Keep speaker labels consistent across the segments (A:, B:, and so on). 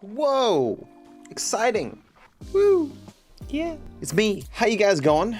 A: Whoa, exciting. Woo, yeah. It's me. How you guys going?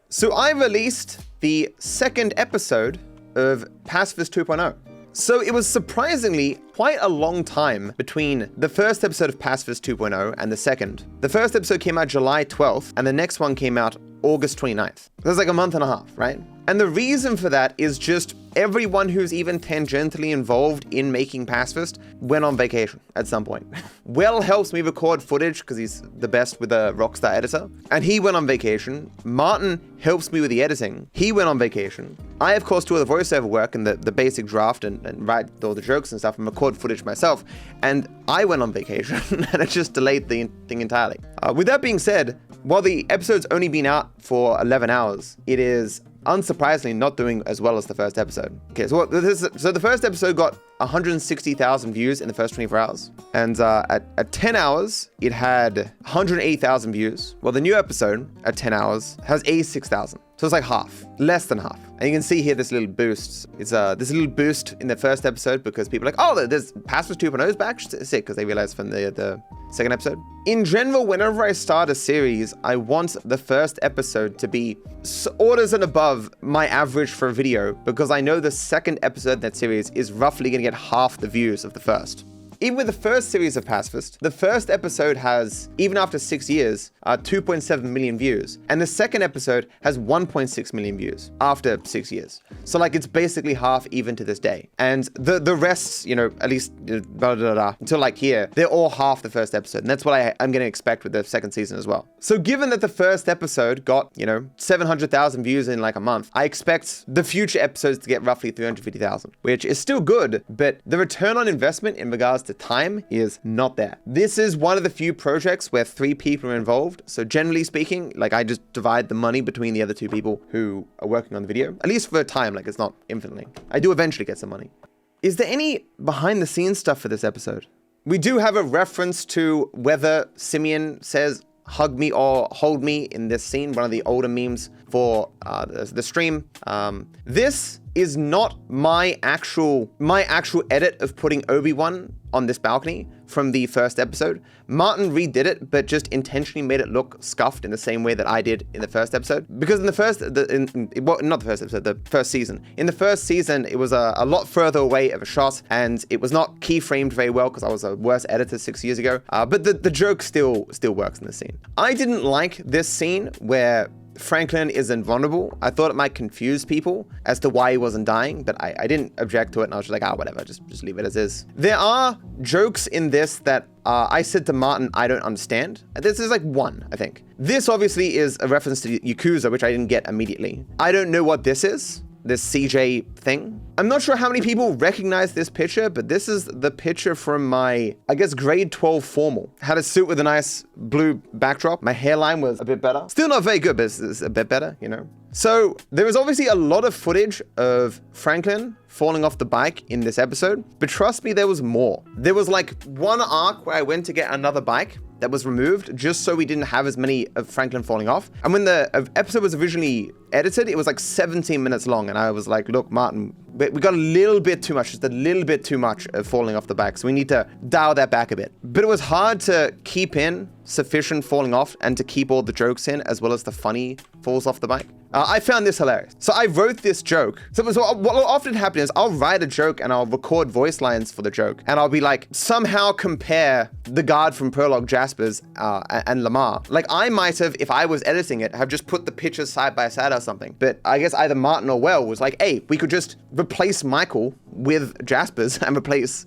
A: So I released the second episode of Pacifist 2.0. So it was surprisingly quite a long time between the first episode of Pacifist 2.0 and the second. The first episode came out July 12th and the next one came out August 29th. That's like a month and a half, right? And the reason for that is just everyone who's even tangentially involved in making Pacifist went on vacation at some point. Will helps me record footage because he's the best with a Rockstar editor. And he went on vacation. Martin helps me with the editing. He went on vacation. I, of course, do all the voiceover work and the basic draft and write all the jokes and stuff and record footage myself. And I went on vacation and it just delayed the thing entirely. With that being said, while the episode's only been out for 11 hours, it is unsurprisingly not doing as well as the first episode. Okay, so the first episode got 160,000 views in the first 24 hours. And at 10 hours, it had 180,000 views. Well, the new episode at 10 hours has 86,000. So it's like half, less than half. And you can see here this little boost. It's this little boost in the first episode because people are like, oh, there's Pacifist 2.0 is back. Sick, because they realized from the second episode. In general, whenever I start a series, I want the first episode to be orders and above my average for a video because I know the second episode in that series is roughly going to get half the views of the first. Even with the first series of Pacifist, the first episode has, even after 6 years, 2.7 million views. And the second episode has 1.6 million views after 6 years. So like it's basically half even to this day. And the rest, you know, at least until like here, they're all half the first episode. And that's what I'm going to expect with the second season as well. So given that the first episode got, you know, 700,000 views in like a month, I expect the future episodes to get roughly 350,000, which is still good, but the return on investment in regards to time is not there. This is one of the few projects where 3 people are involved. So generally speaking, like I just divide the money between the other 2 people who are working on the video, at least for a time, like it's not infinitely. I do eventually get some money. Is there any behind the scenes stuff for this episode? We do have a reference to whether Simeon says hug me or hold me in this scene, one of the older memes for the stream. This is not my actual edit of putting Obi-Wan on this balcony from the first episode. Martin redid it, but just intentionally made it look scuffed in the same way that I did in the first episode. Because in the first, not the first episode, the first season. In the first season, it was a lot further away of a shot, and it was not keyframed very well because I was a worse editor 6 years ago. But the joke still works in the scene. I didn't like this scene where Franklin is invulnerable. I thought it might confuse people as to why he wasn't dying, but I didn't object to it, and I was just like, whatever, just leave it as is. There are jokes in this that I said to Martin, I don't understand. This is like one, I think. This obviously is a reference to Yakuza, which I didn't get immediately. I don't know what this is. This CJ thing. I'm not sure how many people recognize this picture, but this is the picture from my, I guess, grade 12 formal. Had a suit with a nice blue backdrop. My hairline was a bit better. Still not very good, but it's a bit better, you know? So there was obviously a lot of footage of Franklin falling off the bike in this episode, but trust me, there was more. There was like one arc where I went to get another bike that was removed just so we didn't have as many of Franklin falling off. And when the episode was originally edited, it was like 17 minutes long. And I was like, look, Martin, we got a little bit too much, just a little bit too much of falling off the bike. So we need to dial that back a bit. But it was hard to keep in sufficient falling off and to keep all the jokes in as well as the funny falls off the bike. I found this hilarious. So I wrote this joke. So what will often happen is I'll write a joke and I'll record voice lines for the joke. And I'll be like, somehow compare the guard from Prologue Jaspers and Lamar. Like I might have, if I was editing it, have just put the pictures side by side or something. But I guess either Martin or Well was like, hey, we could just replace Michael with Jaspers and replace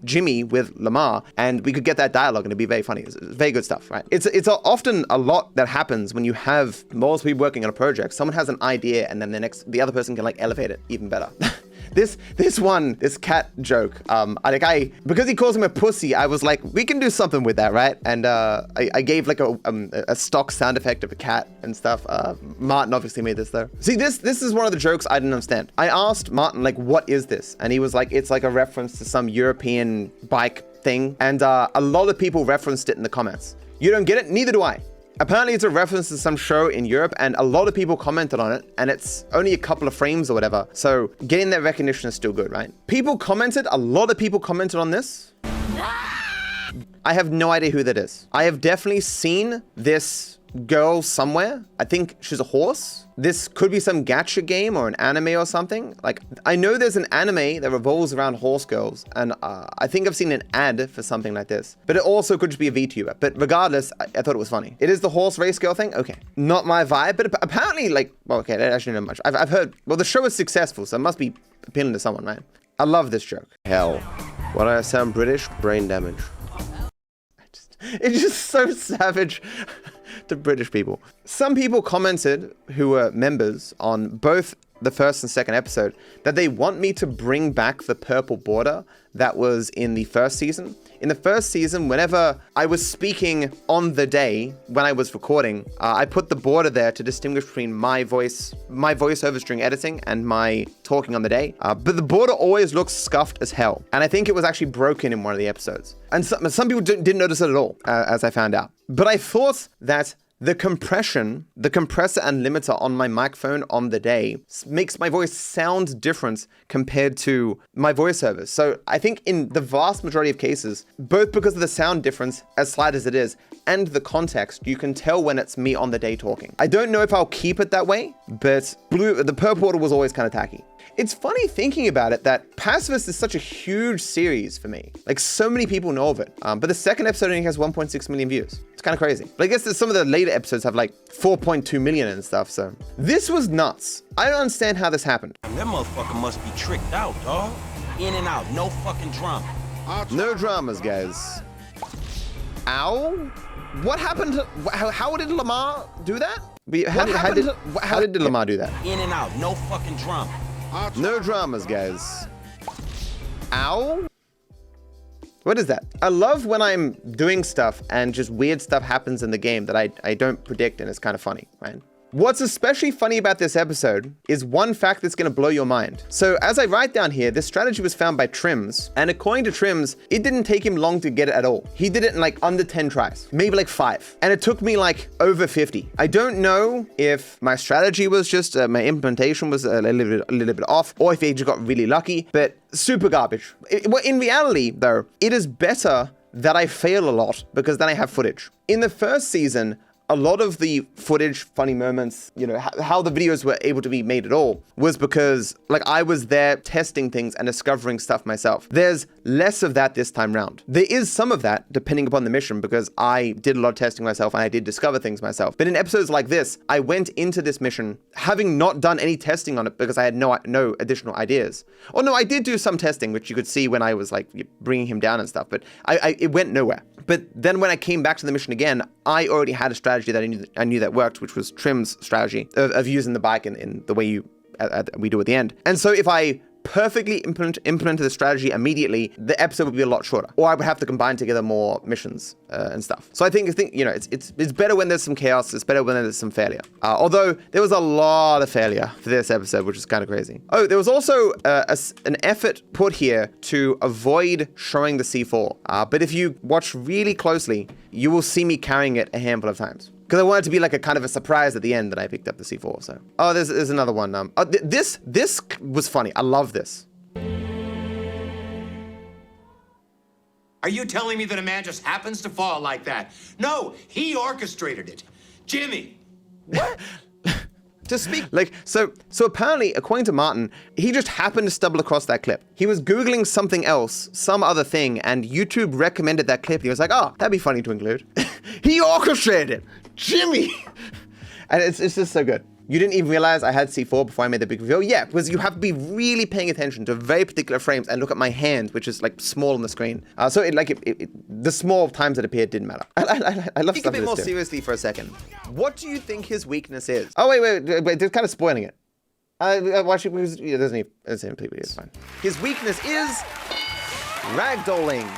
A: Jimmy with Lamar, and we could get that dialogue and it'd be very funny. It's very good stuff, right? It's often a lot that happens when you have multiple people working on a project. Someone has an idea and then the other person can like elevate it even better. This cat joke, because he calls him a pussy, I was like, we can do something with that, right? And I gave like a stock sound effect of a cat and stuff. Martin obviously made this though. See, this is one of the jokes I didn't understand. I asked Martin, like, what is this? And he was like, it's like a reference to some European bike thing. And a lot of people referenced it in the comments. You don't get it? Neither do I. Apparently it's a reference to some show in Europe and a lot of people commented on it and it's only a couple of frames or whatever. So getting that recognition is still good, right? A lot of people commented on this. I have no idea who that is. I have definitely seen this girl somewhere. I think she's a horse. This could be some gacha game or an anime or something. Like, I know there's an anime that revolves around horse girls, and I think I've seen an ad for something like this. But it also could just be a VTuber. But regardless, I thought it was funny. It is the horse race girl thing? Okay. Not my vibe, but apparently, like, well, okay, I don't actually know much. I've heard, well, the show is successful, so it must be appealing to someone, right? I love this joke. Hell. Why do I sound British? Brain damage. It's just so savage to British people. Some people commented, who were members on both the first and second episode, that they want me to bring back the purple border that was in the first season. In the first season, whenever I was speaking on the day when I was recording, I put the border there to distinguish between my voiceovers during editing and my talking on the day. But the border always looks scuffed as hell. And I think it was actually broken in one of the episodes. And some people didn't notice it at all, as I found out. But I thought that the compressor and limiter on my microphone on the day makes my voice sound different compared to my voiceovers. So I think in the vast majority of cases, both because of the sound difference, as slight as it is, and the context, you can tell when it's me on the day talking. I don't know if I'll keep it that way, but the purple order was always kind of tacky. It's funny thinking about it that Pacifist is such a huge series for me. Like, so many people know of it. But the second episode only has 1.6 million views. It's kind of crazy. But I guess that some of the later episodes have like 4.2 million and stuff, so. This was nuts. I don't understand how this happened.
B: That motherfucker must be tricked out, dog. In and out, no fucking drama.
A: No dramas, guys. Ow? What happened to, how did Lamar do that? How did Lamar do that?
B: In and out, no fucking drama.
A: No dramas, guys. Ow? What is that? I love when I'm doing stuff and just weird stuff happens in the game that I don't predict, and it's kind of funny, right? What's especially funny about this episode is one fact that's going to blow your mind. So as I write down here, this strategy was found by Trims, and according to Trims, it didn't take him long to get it at all. He did it in like under 10 tries, maybe like 5. And it took me like over 50. I don't know if my strategy was just, my implementation was a little bit off, or if he just got really lucky, but super garbage. Well, in reality though, it is better that I fail a lot because then I have footage. In the first season, a lot of the footage, funny moments, you know, how the videos were able to be made at all was because like I was there testing things and discovering stuff myself. There's less of that this time round. There is some of that depending upon the mission because I did a lot of testing myself and I did discover things myself. But in episodes like this, I went into this mission having not done any testing on it because I had no additional ideas. Oh no, I did do some testing, which you could see when I was like bringing him down and stuff, but it went nowhere. But then when I came back to the mission again, I already had a strategy that I knew that worked, which was Trim's strategy of using the bike in the way we do at the end. And so if I perfectly implemented the strategy immediately, the episode would be a lot shorter, or I would have to combine together more missions and stuff. So I think you know it's better when there's some chaos. It's better when there's some failure. Although there was a lot of failure for this episode, which is kind of crazy. Oh, there was also an effort put here to avoid showing the C4. But if you watch really closely, you will see me carrying it a handful of times. Because I wanted it to be like a kind of a surprise at the end that I picked up the C4, so. Oh, there's another one. This was funny. I love this.
C: Are you telling me that a man just happens to fall like that? No, he orchestrated it. Jimmy.
A: What? To speak, like, so apparently, according to Martin, he just happened to stumble across that clip. He was Googling something else, some other thing, and YouTube recommended that clip. He was like, oh, that'd be funny to include. He orchestrated it. Jimmy. And it's just so good. You didn't even realize I had C4 before I made the big reveal? Yeah, because you have to be really paying attention to very particular frames and look at my hand, which is like small on the screen. So the small times it appeared didn't matter. I love stuff like this. Think a bit more seriously for a second. What do you think his weakness is? Oh, wait, they're kind of spoiling it. It doesn't even it's fine. His weakness is ragdolling.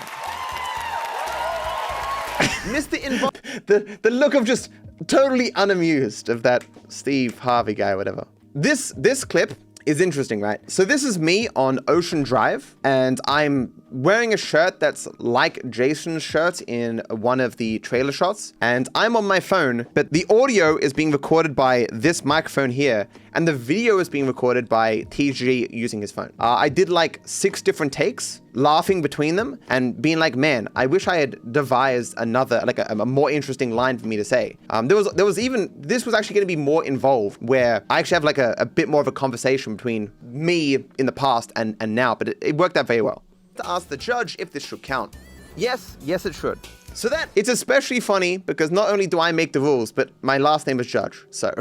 A: The look of just totally unamused of that Steve Harvey guy or whatever. This clip is interesting, right? So this is me on Ocean Drive, and I'm wearing a shirt that's like Jason's shirt in one of the trailer shots, and I'm on my phone, but the audio is being recorded by this microphone here, and the video is being recorded by TG using his phone. I did like 6 different takes, laughing between them, and being like, man, I wish I had devised another, like a more interesting line for me to say. There was even, this was actually going to be more involved, where I actually have like a bit more of a conversation between me in the past and now, but it worked out very well. To ask the judge if this should count. Yes, it should. So it's especially funny because not only do I make the rules, but my last name is Judge. So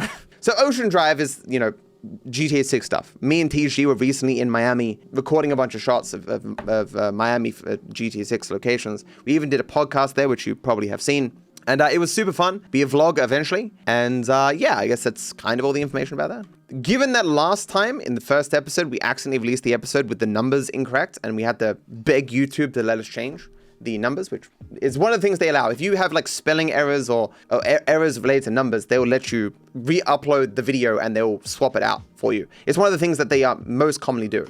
A: Ocean Drive is, GTA 6 stuff. Me and TG were recently in Miami recording a bunch of shots of Miami GTA 6 locations. We even did a podcast there, which you probably have seen. And it was super fun. Be a vlog eventually. And yeah, I guess that's kind of all the information about that. Given that last time in the first episode, we accidentally released the episode with the numbers incorrect, and we had to beg YouTube to let us change the numbers, which is one of the things they allow. If you have like spelling errors or errors related to numbers, they will let you re-upload the video and they'll swap it out for you. It's one of the things that they most commonly do.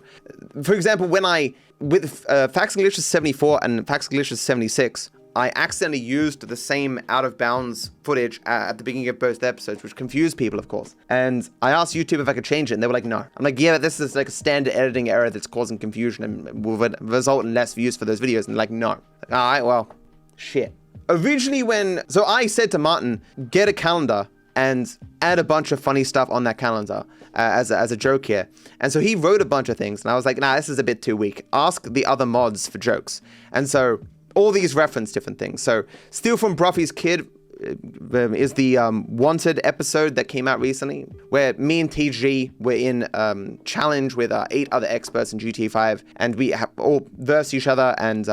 A: For example, with Faxenglicious 74 and Faxenglicious 76, I accidentally used the same out-of-bounds footage at the beginning of both episodes, which confused people, of course. And I asked YouTube if I could change it, and they were like, no. I'm like, yeah, this is like a standard editing error that's causing confusion and will result in less views for those videos. And like, no. All right, well, shit. Originally so I said to Martin, get a calendar and add a bunch of funny stuff on that calendar as a joke here. And so he wrote a bunch of things, and I was like, nah, this is a bit too weak. Ask the other mods for jokes. And so all these reference different things. So Steal from Bruffy's Kid is the Wanted episode that came out recently, where me and TG were in challenge with 8 other experts in GTA 5, and we all versed each other, and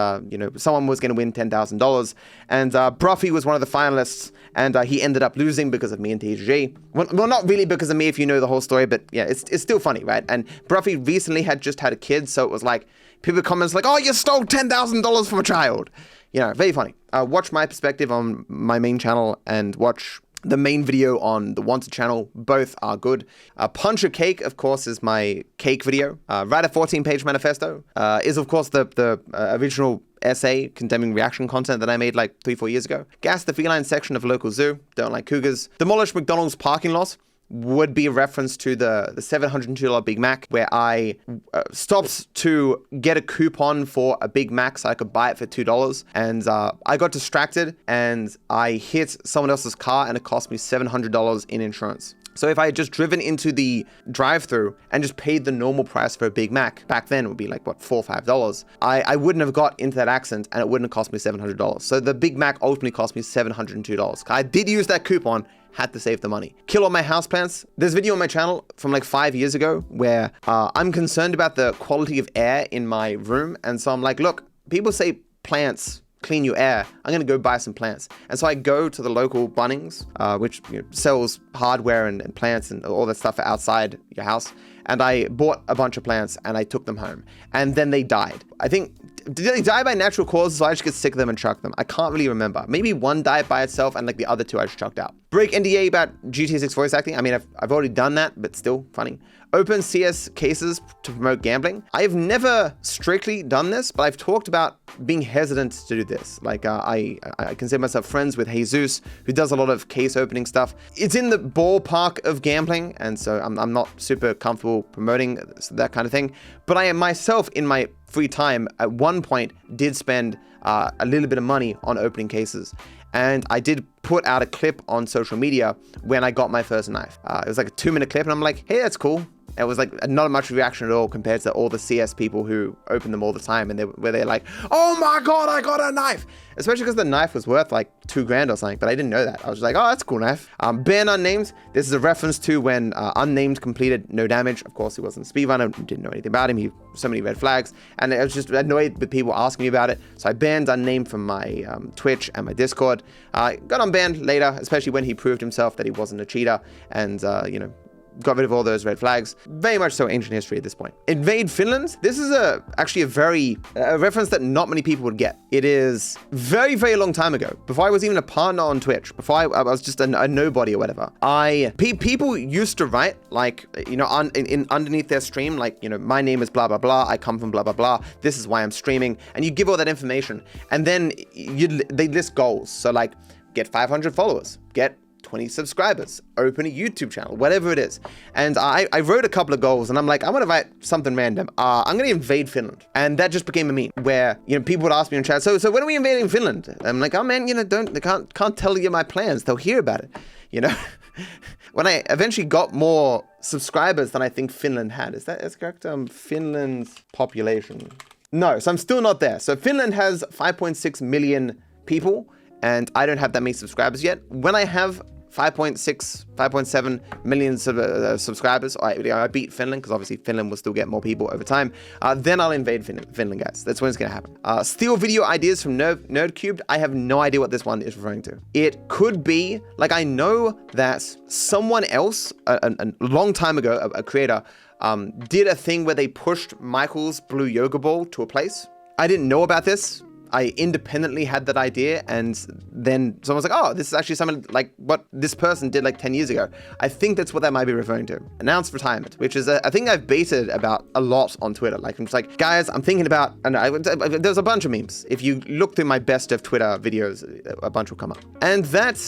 A: someone was going to win $10,000, and Bruffy was one of the finalists, and he ended up losing because of me and TG. Well, not really because of me if you know the whole story, but yeah, it's still funny, right? And Bruffy recently had just had a kid, so it was like, people comments like, oh, you stole $10,000 from a child. Very funny. Watch my perspective on my main channel and watch the main video on the Wanted channel. Both are good. Punch a Cake, of course, is my cake video. Write a 14-page manifesto is, of course, the original essay condemning reaction content that I made like 3-4 years ago. Gas the feline section of local zoo. Don't like cougars. Demolish McDonald's parking lot would be a reference to the $702 Big Mac, where I stopped to get a coupon for a Big Mac so I could buy it for $2. And I got distracted and I hit someone else's car and it cost me $700 in insurance. So if I had just driven into the drive-thru and just paid the normal price for a Big Mac, back then it would be like, what, $4 or $5, I wouldn't have got into that accident and it wouldn't have cost me $700. So the Big Mac ultimately cost me $702. I did use that coupon, had to save the money. Kill all my houseplants. There's a video on my channel from like 5 years ago where I'm concerned about the quality of air in my room. And so I'm like, look, people say plants clean your air. I'm going to go buy some plants. And so I go to the local Bunnings, which sells hardware and plants and all that stuff outside your house. And I bought a bunch of plants and I took them home. And then they died. I think, did they die by natural causes? So I just get sick of them and chuck them. I can't really remember. Maybe one died by itself and like the other 2 I just chucked out. Break NDA about GTA 6 voice acting. I mean, I've already done that, but still funny. Open CS cases to promote gambling. I've never strictly done this, but I've talked about being hesitant to do this. Like I consider myself friends with Jesus, who does a lot of case opening stuff. It's in the ballpark of gambling, and so I'm not super comfortable promoting that kind of thing. But I am myself, in my free time, at one point did spend a little bit of money on opening cases. And I did put out a clip on social media when I got my first knife. It was like a 2-minute clip, and I'm like, hey, that's cool. It was like not much reaction at all compared to all the CS people who open them all the time, and they're like, oh my god, I got a knife! Especially because the knife was worth like $2,000 or something, but I didn't know that. I was just like, oh, that's a cool knife. Ban Unnamed. This is a reference to when Unnamed completed no damage. Of course, he wasn't a speedrunner, didn't know anything about him. He so many red flags, and I was just annoyed with people asking me about it. So I banned Unnamed from my Twitch and my Discord. Got unbanned later, especially when he proved himself that he wasn't a cheater, and got rid of all those red flags. Very much so ancient history at this point. Invade Finland. This is actually a reference that not many people would get. It is very, very long time ago, before I was even a partner on Twitch, before I was just a nobody or whatever. People used to write, like, you know, underneath their stream, like, you know, my name is blah, blah, blah. I come from blah, blah, blah. This is why I'm streaming. And you give all that information. And then they list goals. So like, get 500 followers, get 20 subscribers, open a YouTube channel, whatever it is. And I wrote a couple of goals and I'm like, I'm gonna write something random. I'm gonna invade Finland. And that just became a meme where, you know, people would ask me in chat, so when are we invading Finland? I'm like, oh man, you know, they can't tell you my plans. They'll hear about it, you know? When I eventually got more subscribers than I think Finland had, is that correct? Finland's population. No, so I'm still not there. So Finland has 5.6 million people and I don't have that many subscribers yet. When I have 5.7 million subscribers, I beat Finland, because obviously Finland will still get more people over time, then I'll invade Finland, guys. That's when it's gonna happen. Steal video ideas from NerdCubed. I have no idea what this one is referring to. It could be, like, I know that someone else, a long time ago, a creator, did a thing where they pushed Michael's blue yoga ball to a place. I didn't know about this. I independently had that idea, and then someone was like, oh, this is actually something like what this person did like 10 years ago. I think that's what that might be referring to. Announced retirement, which is a thing I've baited about a lot on Twitter. Like, I'm just like, guys, I'm thinking about, and there's a bunch of memes. If you look through my best of Twitter videos, a bunch will come up. And that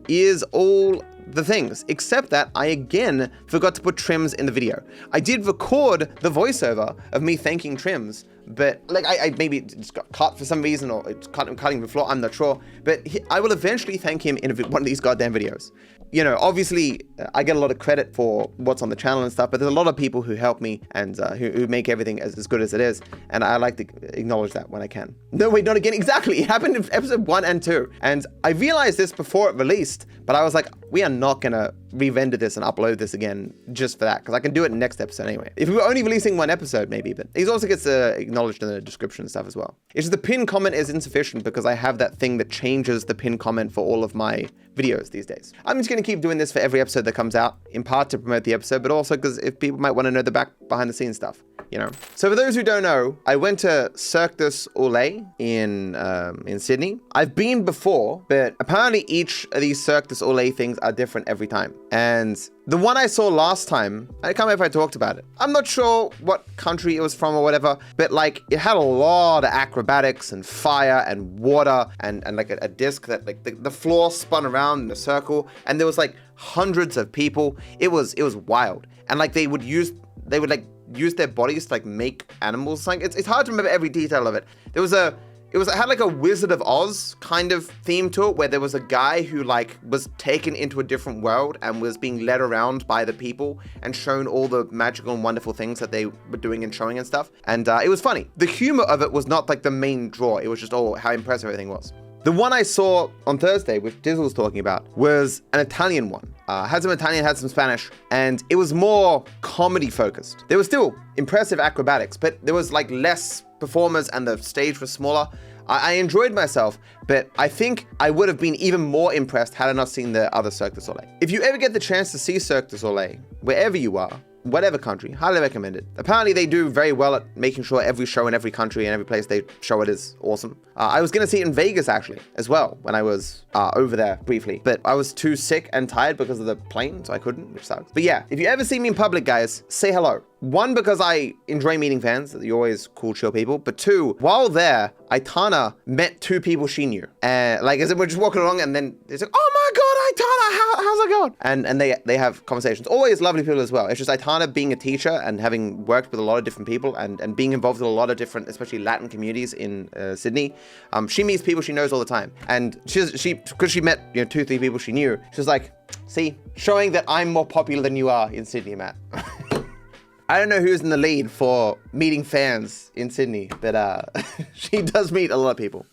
A: is all the things, except that I again forgot to put Trims in the video. I did record the voiceover of me thanking Trims, but like I maybe just got cut for some reason, or it's cutting the floor, I'm not sure. But I will eventually thank him in one of these goddamn videos. You know, obviously I get a lot of credit for what's on the channel and stuff, but there's a lot of people who help me and who make everything as good as it is. And I like to acknowledge that when I can. No, wait, not again. Exactly. It happened in episode 1 and 2. And I realized this before it released, but I was like, we are not gonna re-render this and upload this again just for that, because I can do it in the next episode anyway. If we were only releasing one episode, maybe, but it also gets acknowledged in the description and stuff as well. It's just the pinned comment is insufficient because I have that thing that changes the pinned comment for all of my videos these days. I'm just gonna keep doing this for every episode that comes out, in part to promote the episode, but also because if people might want to know the behind the scenes stuff, you know. So for those who don't know, I went to Cique Du Soleli in Sydney. I've been before, but apparently each of these Cique Du Soleli things are different every time. And the one I saw last time, I can't remember if I talked about it. I'm not sure what country it was from or whatever, but like it had a lot of acrobatics and fire and water and like a disc that like the floor spun around in a circle, and there was like hundreds of people. It was wild. And like they would like use their bodies to like make animals. Like it's hard to remember every detail of it. It had like a Wizard of Oz kind of theme to it, where there was a guy who like was taken into a different world and was being led around by the people and shown all the magical and wonderful things that they were doing and showing and stuff. And it was funny. The humor of it was not like the main draw. It was just, oh, how impressive everything was. The one I saw on Thursday, which Dizzle was talking about, was an Italian one. Had some Italian, had some Spanish, and it was more comedy focused. There was still impressive acrobatics, but there was like less performers and the stage was smaller. I enjoyed myself, but I think I would have been even more impressed had I not seen the other Cique Du Soleli. If you ever get the chance to see Cique Du Soleli, wherever you are, whatever country, highly recommend it. Apparently they do very well at making sure every show in every country and every place they show it is awesome. I was gonna see it in Vegas actually as well when I was over there briefly, but I was too sick and tired because of the plane, so I couldn't, which sucks. But yeah, if you ever see me in public, guys, say hello. One, because I enjoy meeting fans, you're always cool, chill people. But two, while there, Aitana met 2 people she knew. Like as if we're just walking along and then it's like, oh my God, Aitana, how's it going? And they have conversations. Always lovely people as well. It's just Aitana being a teacher and having worked with a lot of different people and being involved with a lot of different, especially Latin communities in Sydney. She meets people she knows all the time. And because she met 2-3 people she knew, she was like, see, showing that I'm more popular than you are in Sydney, Matt. I don't know who's in the lead for meeting fans in Sydney, but she does meet a lot of people.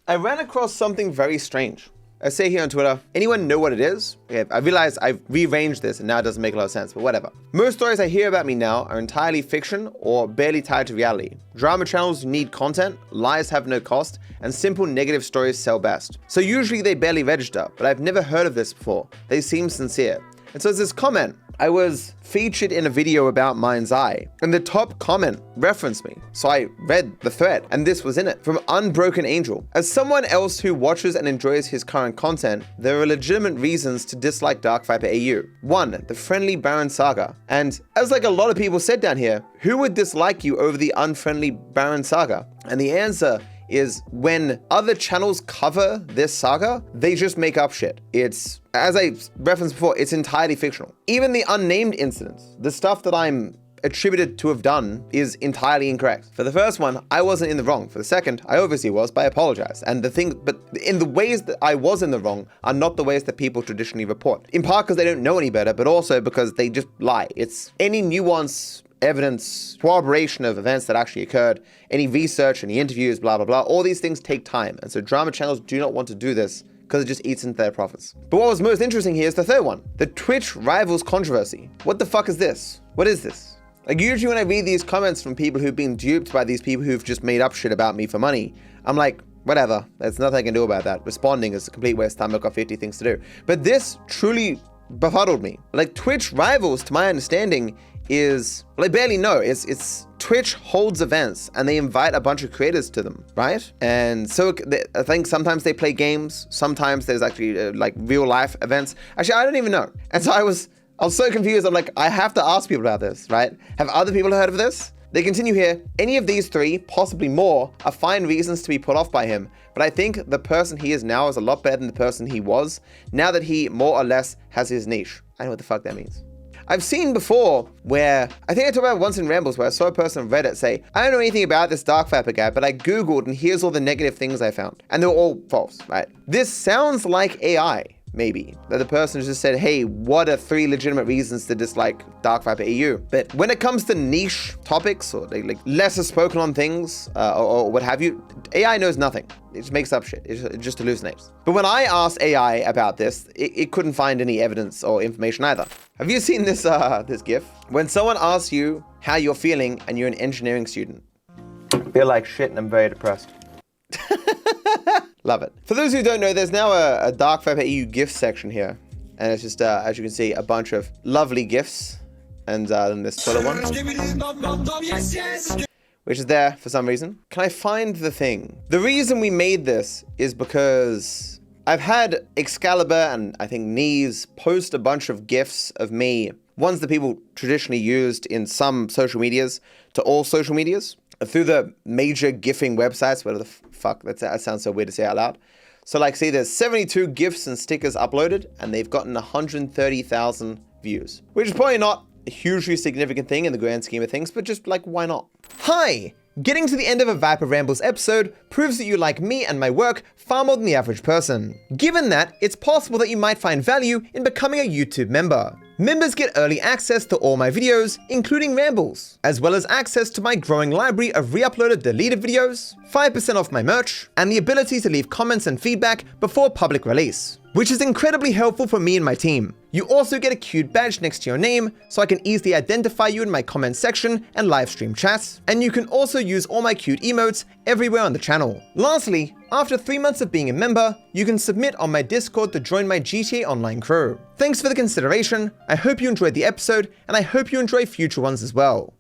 A: I ran across something very strange. I say here on Twitter, anyone know what it is? Okay, I realize I've rearranged this and now it doesn't make a lot of sense, but whatever. Most stories I hear about me now are entirely fiction or barely tied to reality. Drama channels need content, lies have no cost, and simple negative stories sell best. So usually they barely register, but I've never heard of this before. They seem sincere. And so there's this comment I was featured in a video about Mind's Eye, and the top comment referenced me. So I read the thread, and this was in it from Unbroken Angel. As someone else who watches and enjoys his current content, there are legitimate reasons to dislike DarkViperAU. 1, the friendly Baron saga. And as like a lot of people said down here, who would dislike you over the unfriendly Baron saga? And the answer is when other channels cover this saga, they just make up shit. It's, as I referenced before, it's entirely fictional. Even the unnamed incidents, the stuff that I'm attributed to have done is entirely incorrect. For the first one, I wasn't in the wrong. For the second, I obviously was, but I apologize. And but in the ways that I was in the wrong are not the ways that people traditionally report. In part because they don't know any better, but also because they just lie. It's any nuance, evidence, corroboration of events that actually occurred, any research, any interviews, blah, blah, blah. All these things take time. And so drama channels do not want to do this because it just eats into their profits. But what was most interesting here is the third one, the Twitch Rivals controversy. What the fuck is this? What is this? Like usually when I read these comments from people who've been duped by these people who've just made up shit about me for money, I'm like, whatever, there's nothing I can do about that. Responding is a complete waste of time. I've got 50 things to do. But this truly befuddled me. Like Twitch Rivals, to my understanding, is, well, I barely know. It's Twitch holds events and they invite a bunch of creators to them, right? And so I think sometimes they play games. Sometimes there's actually like real life events. Actually, I don't even know. And so I was so confused. I'm like, I have to ask people about this, right? Have other people heard of this? They continue here. Any of these three, possibly more, are fine reasons to be put off by him. But I think the person he is now is a lot better than the person he was, now that he more or less has his niche. I know what the fuck that means. I've seen before where, I think I talked about it once in Rambles, where I saw a person on Reddit say, I don't know anything about this DarkViper guy, but I Googled and here's all the negative things I found. And they were all false, right? This sounds like AI, maybe. That the person just said, hey, what are 3 legitimate reasons to dislike DarkViperAU? But when it comes to niche topics or like lesser spoken on things or what have you, AI knows nothing. It just makes up shit. It just hallucinates. But when I asked AI about this, it couldn't find any evidence or information either. Have you seen this this GIF? When someone asks you how you're feeling and you're an engineering student. I feel like shit and I'm very depressed. Love it. For those who don't know, there's now a DarkViperAU GIF section here. And it's just, as you can see, a bunch of lovely GIFs. And then this Twitter one, which is there for some reason. Can I find the thing? The reason we made this is because I've had Excalibur and I think Knees post a bunch of GIFs of me, ones that people traditionally used in some social medias to all social medias, through the major GIFing websites, whatever the fuck, that sounds so weird to say out loud. So like, see, there's 72 GIFs and stickers uploaded, and they've gotten 130,000 views, which is probably not a hugely significant thing in the grand scheme of things, but just like, why not? Hi! Getting to the end of a Viper Rambles episode proves that you like me and my work far more than the average person. Given that, it's possible that you might find value in becoming a YouTube member. Members get early access to all my videos, including Rambles, as well as access to my growing library of re-uploaded deleted videos, 5% off my merch, and the ability to leave comments and feedback before public release, which is incredibly helpful for me and my team. You also get a cute badge next to your name, so I can easily identify you in my comment section and live stream chats, and you can also use all my cute emotes everywhere on the channel. Lastly, after 3 months of being a member, you can submit on my Discord to join my GTA Online crew. Thanks for the consideration, I hope you enjoyed the episode, and I hope you enjoy future ones as well.